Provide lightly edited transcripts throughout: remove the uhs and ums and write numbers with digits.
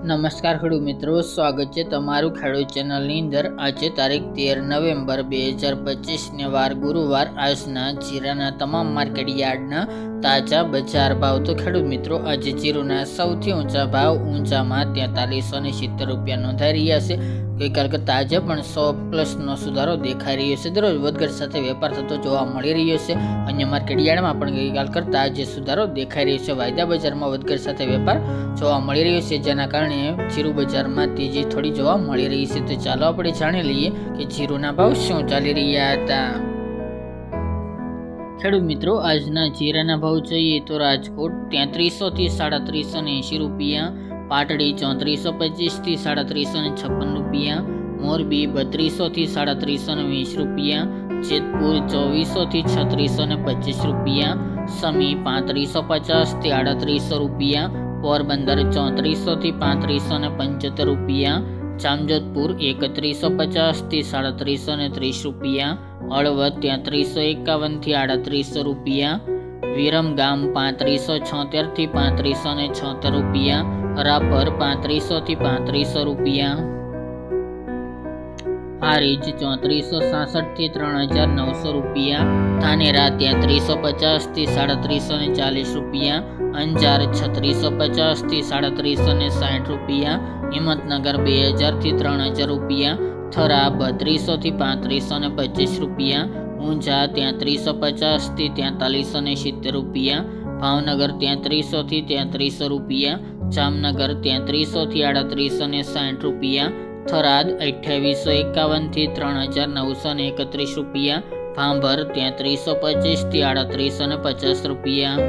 નમસ્કાર ખેડૂત મિત્રો, સ્વાગત છે તમારું ખેડૂત ચેનલની અંદર। આજે તારીખ 13 નવેમ્બર 2025 વાર ગુરુવાર। આજના જીરાના તમામ માર્કેટ યાર્ડના તાજા બજાર ભાવ। તો ખેડૂત મિત્રો, આજે જીરુના સૌથી ઊંચા ભાવ ઊંચામાં 4370 રૂપિયા નોંધાઈ રહ્યા છે। ગઈકાલ કરતાં આજે પણ 100+ સુધારો દેખાઈ રહ્યો છે। દરરોજ વધઘટ સાથે વેપાર થતો જોવા મળી રહ્યો છે। અન્ય માર્કેટ યાર્ડમાં પણ ગઈકાલ કરતાં આજે સુધારો દેખાઈ રહ્યો છે। વાયદા બજારમાં વધઘટ સાથે વેપાર જોવા મળી રહ્યો છે, જેના કારણે જીરુ બજારમાં તેજી થોડી જોવા મળી રહી છે। તો ચાલો આપણે જાણી લઈએ કે જીરુના ભાવ શું ચાલી રહ્યા હતા। ખેડૂત મિત્રો, આજના જીરાના ભાવ જોઈએ તો રાજકોટ 3300 થી 3780 રૂપિયા, પાટડી 3425 થી 3756 રૂપિયા, મોરબી 3200 થી 3720 રૂપિયા, જેતપુર 2400 થી 3625 રૂપિયા, સમી 3550 થી 3800 રૂપિયા, પોરબંદર 3400 થી 3575 રૂપિયા, જામજોધપુર 3150 થી 3730 રૂપિયા, હળવદ 3351 થી 3800 રૂપિયા, વિરમગામ 3576 થી 3576 રૂપિયા, રાપર 3500 થી 3500 રૂપિયા, હારીજ 3467 થી 3900 રૂપિયા, ધાનેરા 3350 થી 3740 રૂપિયા, અંજાર 3650 થી 3760 રૂપિયા, હિંમતનગર 2000 થી 3000 રૂપિયા, થરા 3200 થી 3525 રૂપિયા, ઊંઝા 3350 થી 4370 રૂપિયા, ભાવનગર 3300 થી 3300 રૂપિયા, જામનગર 3300 થી 3860 રૂપિયા, થરાદ 2851 થી 3931 રૂપિયા, ભાંભર 3325 થી 3850 રૂપિયા,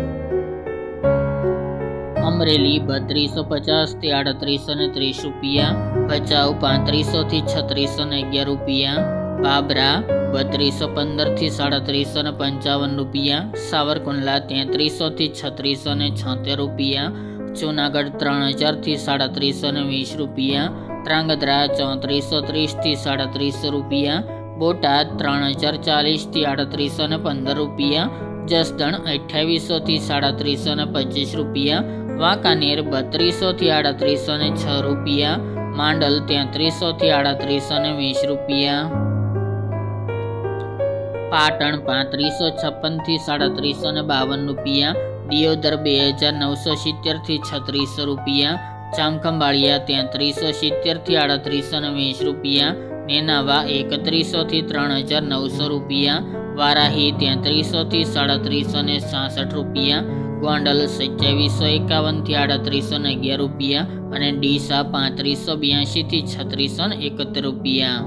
અમરેલી 3250 થી 3830 રૂપિયા, ભચાઉ 3500 થી 3611 રૂપિયા, બાબરા 3215 થી 3755 રૂપિયા, સાવરકુંડલા 3300 થી 3676 રૂપિયા, જૂનાગઢ 3000 થી 3720 રૂપિયા, ધ્રાંગધ્રા 3430 થી 3700 રૂપિયા, બોટાદ 3040 થી 3815 રૂપિયા, જસદણ 2800 થી 3725 રૂપિયા, વાંકાનેર 3200 થી 3806 રૂપિયા, માંડલ 3300 થી 3820 રૂપિયા, પાટણ 3556 થી 3752 રૂપિયા, દિયોદર 2970 થી 3600 રૂપિયા, જામખંભાળિયા 3370 થી 3820 રૂપિયા, નેનાવા 3100 થી 3900 રૂપિયા, વારાહી 3300 થી 3766 રૂપિયા, ગોંડલ 2751 થી 3811 રૂપિયા અને ડીસા 3582 થી 3671 રૂપિયા।